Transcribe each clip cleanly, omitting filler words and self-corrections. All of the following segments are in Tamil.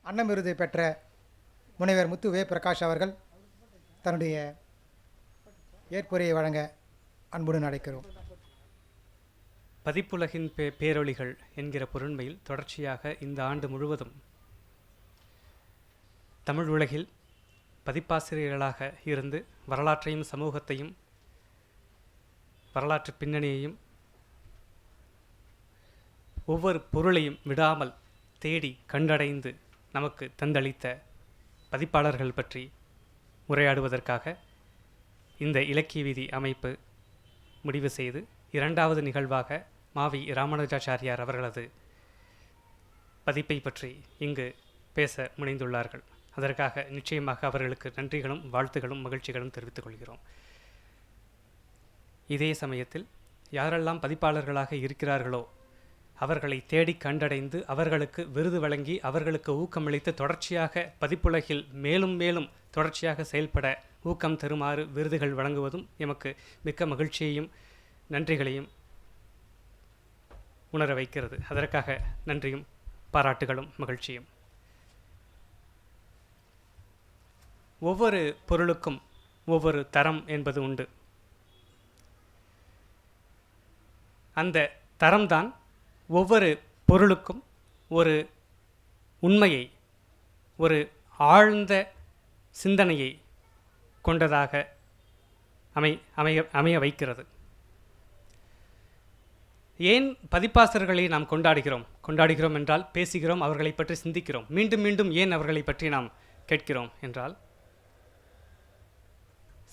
அன்னம் விருது பெற்ற முனைவர் முத்து வே பிரகாஷ் அவர்கள் தன்னுடைய ஏற்புரையை வழங்க அன்புடன் அழைக்கிறோம். பதிப்புலகின் பேரொளிகள் என்கிற பொருண்மையில் தொடர்ச்சியாக இந்த ஆண்டு முழுவதும் தமிழ் உலகில் பதிப்பாசிரியர்களாக இருந்து வரலாற்றையும் சமூகத்தையும் வரலாற்று பின்னணியையும் ஒவ்வொரு பொருளையும் விடாமல் தேடி கண்டடைந்து நமக்கு தந்தளித்த பதிப்பாளர்கள் பற்றி உரையாடுவதற்காக இந்த இலக்கிய வீதி அமைப்பு முடிவு செய்து இரண்டாவது நிகழ்வாக மாவி ராமானுஜாச்சாரியார் அவர்களது பதிப்பை பற்றி இங்கு பேச முனைந்துள்ளார்கள். அதற்காக நிச்சயமாக அவர்களுக்கு நன்றிகளும் வாழ்த்துகளும் மகிழ்ச்சிகளும் தெரிவித்துக் கொள்கிறோம். இதே சமயத்தில் யாரெல்லாம் பதிப்பாளர்களாக இருக்கிறார்களோ அவர்களை தேடி கண்டடைந்து அவர்களுக்கு விருது வழங்கி அவர்களுக்கு ஊக்கமளித்து தொடர்ச்சியாக பதிப்புலகில் மேலும் மேலும் தொடர்ச்சியாக செயல்பட ஊக்கம் தருமாறு விருதுகள் வழங்குவதும் எமக்கு மிக்க மகிழ்ச்சியையும் நன்றிகளையும் உணர வைக்கிறது. அதற்காக நன்றியும் பாராட்டுகளும் மகிழ்ச்சியும். ஒவ்வொரு பொருளுக்கும் ஒவ்வொரு தரம் என்பது உண்டு. அந்த தரம்தான் ஒவ்வொரு பொருளுக்கும் ஒரு உண்மையை, ஒரு ஆழ்ந்த சிந்தனையை கொண்டதாக அமைய வைக்கிறது. ஏன் பதிப்பாசிரியர்களை நாம் கொண்டாடுகிறோம் என்றால் பேசுகிறோம், அவர்களை பற்றி சிந்திக்கிறோம். மீண்டும் மீண்டும் ஏன் அவர்களை பற்றி நாம் கேட்கிறோம் என்றால்,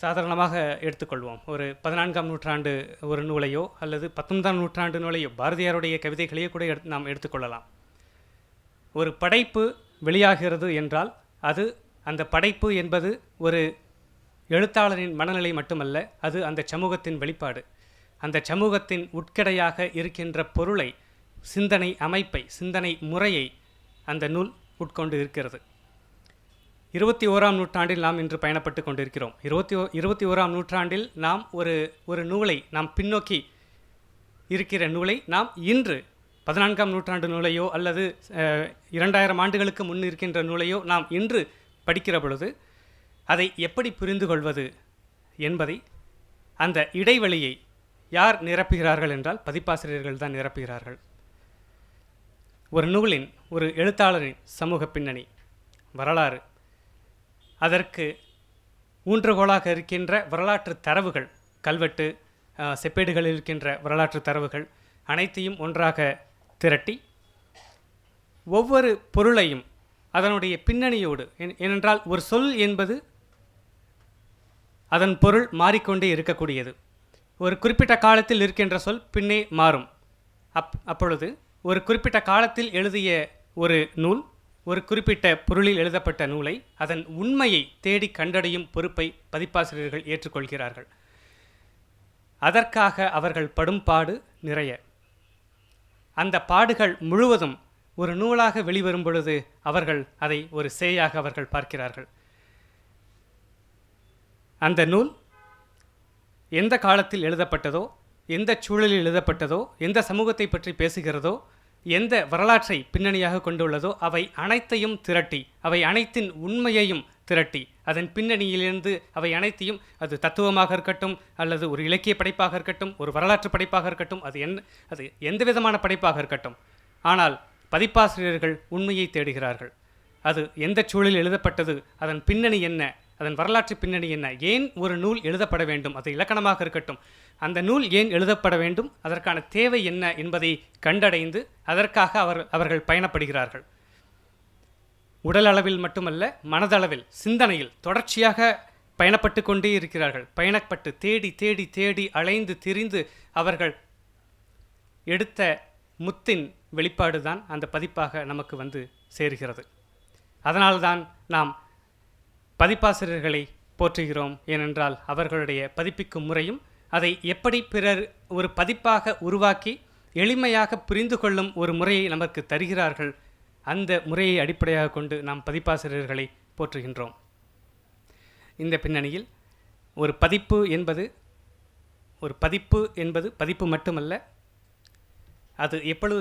சாதாரணமாக எடுத்துக்கொள்வோம். ஒரு 14ஆம் நூற்றாண்டு ஒரு நூலையோ அல்லது 19ஆம் நூற்றாண்டு நூலையோ, பாரதியாருடைய கவிதைகளையோ கூட நாம் எடுத்துக்கொள்ளலாம். ஒரு படைப்பு வெளியாகிறது என்றால் அது அந்த படைப்பு என்பது ஒரு எழுத்தாளரின் மனநிலை மட்டுமல்ல, அது அந்த சமூகத்தின் வெளிப்பாடு. அந்த சமூகத்தின் உட்கடையாக இருக்கின்ற பொருளை, சிந்தனை அமைப்பை, சிந்தனை முறையை அந்த நூல் உட்கொண்டு இருக்கிறது. 21ஆம் நூற்றாண்டில் நாம் இன்று பயணப்பட்டு கொண்டிருக்கிறோம். 21ஆம் நூற்றாண்டில் நாம் ஒரு நூலை, நாம் பின்னோக்கி இருக்கிற நூலை நாம் இன்று 14ஆம் நூற்றாண்டு நூலையோ அல்லது 2000 ஆண்டுகளுக்கு முன் இருக்கின்ற நூலையோ நாம் இன்று படிக்கிற பொழுது அதை எப்படி புரிந்து கொள்வது என்பதை, அந்த இடைவெளியை யார் நிரப்புகிறார்கள் என்றால் பதிப்பாசிரியர்கள் தான் நிரப்புகிறார்கள். ஒரு நூலின், ஒரு எழுத்தாளரின் சமூக பின்னணி, வரலாறு, அதற்கு ஊன்றுகோலாக இருக்கின்ற வரலாற்று தரவுகள், கல்வெட்டு, செப்பேடுகளில் இருக்கின்ற வரலாற்று தரவுகள் அனைத்தையும் ஒன்றாக திரட்டி ஒவ்வொரு பொருளையும் அதனுடைய பின்னணியோடு, ஏனென்றால் ஒரு சொல் என்பது அதன் பொருள் மாறிக்கொண்டே இருக்கக்கூடியது. ஒரு குறிப்பிட்ட காலத்தில் இருக்கின்ற சொல் பின்னே மாறும். அப்பொழுது ஒரு குறிப்பிட்ட காலத்தில் எழுதிய ஒரு நூல், ஒரு குறிப்பிட்ட பொருளில் எழுதப்பட்ட நூலை, அதன் உண்மையை தேடி கண்டடையும் பொறுப்பை பதிப்பாசிரியர்கள் ஏற்றுக்கொள்கிறார்கள். அதற்காக அவர்கள் படும் பாடு நிறைய. அந்த பாடுகள் முழுவதும் ஒரு நூலாக வெளிவரும் பொழுது அவர்கள் அதை ஒரு சேயாக அவர்கள் பார்க்கிறார்கள். அந்த நூல் எந்த காலத்தில் எழுதப்பட்டதோ, எந்த சூழலில் எழுதப்பட்டதோ, எந்த சமூகத்தை பற்றி பேசுகிறதோ, எந்த வரலாற்றை பின்னணியாக கொண்டுள்ளதோ அவை அனைத்தையும் திரட்டி, அவை அனைத்தின் உண்மையையும் திரட்டி, அதன் பின்னணியிலிருந்து அவை அனைத்தையும், அது தத்துவமாக இருக்கட்டும் அல்லது ஒரு இலக்கிய படைப்பாக இருக்கட்டும், ஒரு வரலாற்று படைப்பாக இருக்கட்டும், அது எந்த விதமான படைப்பாக இருக்கட்டும், ஆனால் பதிப்பாசிரியர்கள் உண்மையை தேடுகிறார்கள். அது எந்த சூழலில் எழுதப்பட்டது, அதன் பின்னணி என்ன, அதன் வரலாற்று பின்னணி என்ன, ஏன் ஒரு நூல் எழுதப்பட வேண்டும், அது இலக்கணமாக இருக்கட்டும், அந்த நூல் ஏன் எழுதப்பட வேண்டும், அதற்கான தேவை என்ன என்பதை கண்டடைந்து அதற்காக அவர்கள் பயணப்படுகிறார்கள். உடல் அளவில் மட்டுமல்ல, மனதளவில், சிந்தனையில் தொடர்ச்சியாக பயணப்பட்டு கொண்டே இருக்கிறார்கள். பயணப்பட்டு தேடி தேடி தேடி அலைந்து திரிந்து அவர்கள் எடுத்த முத்தின் வெளிப்பாடு தான் அந்த பதிப்பாக நமக்கு வந்து சேருகிறது. அதனால்தான் நாம் பதிப்பாசிரியர்களை போற்றுகிறோம். ஏனென்றால் அவர்களுடைய பதிப்பிக்கும் முறையும், அதை எப்படி பிறர் ஒரு பதிப்பாக உருவாக்கி எளிமையாக புரிந்து கொள்ளும் ஒரு முறையை நமக்கு தருகிறார்கள். அந்த முறையை அடிப்படையாக கொண்டு நாம் பதிப்பாசிரியர்களை போற்றுகின்றோம். இந்த பின்னணியில் ஒரு பதிப்பு என்பது பதிப்பு மட்டுமல்ல, அது எப்பொழுது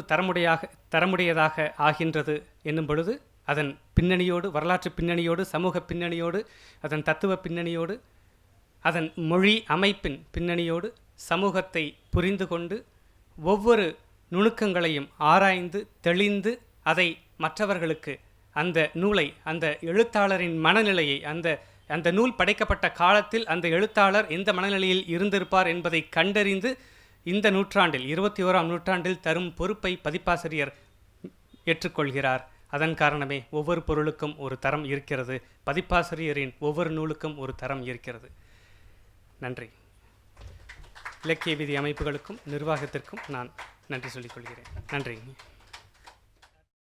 தரமுடையதாக ஆகின்றது என்னும் பொழுது அதன் பின்னணியோடு, வரலாற்று பின்னணியோடு, சமூக பின்னணியோடு, அதன் தத்துவ பின்னணியோடு, அதன் மொழி அமைப்பின் பின்னணியோடு சமூகத்தை புரிந்து கொண்டு ஒவ்வொரு நுணுக்கங்களையும் ஆராய்ந்து தெளிந்து அதை மற்றவர்களுக்கு அந்த நூலை, அந்த எழுத்தாளரின் மனநிலையை, அந்த நூல் படைக்கப்பட்ட காலத்தில் அந்த எழுத்தாளர் எந்த மனநிலையில் இருந்திருப்பார் என்பதை கண்டறிந்து இந்த நூற்றாண்டில் 21ஆம் நூற்றாண்டில் தரும் பொறுப்பை பதிப்பாசிரியர் ஏற்றுக்கொள்கிறார். அதன் காரணமே ஒவ்வொரு பொருளுக்கும் ஒரு தரம் இருக்கிறது. பதிப்பாசிரியரின் ஒவ்வொரு நூலுக்கும் ஒரு தரம் இருக்கிறது. நன்றி. இலக்கிய விதி அமைப்புகளுக்கும் நிர்வாகத்திற்கும் நான் நன்றி சொல்லிக் கொள்கிறேன். நன்றி.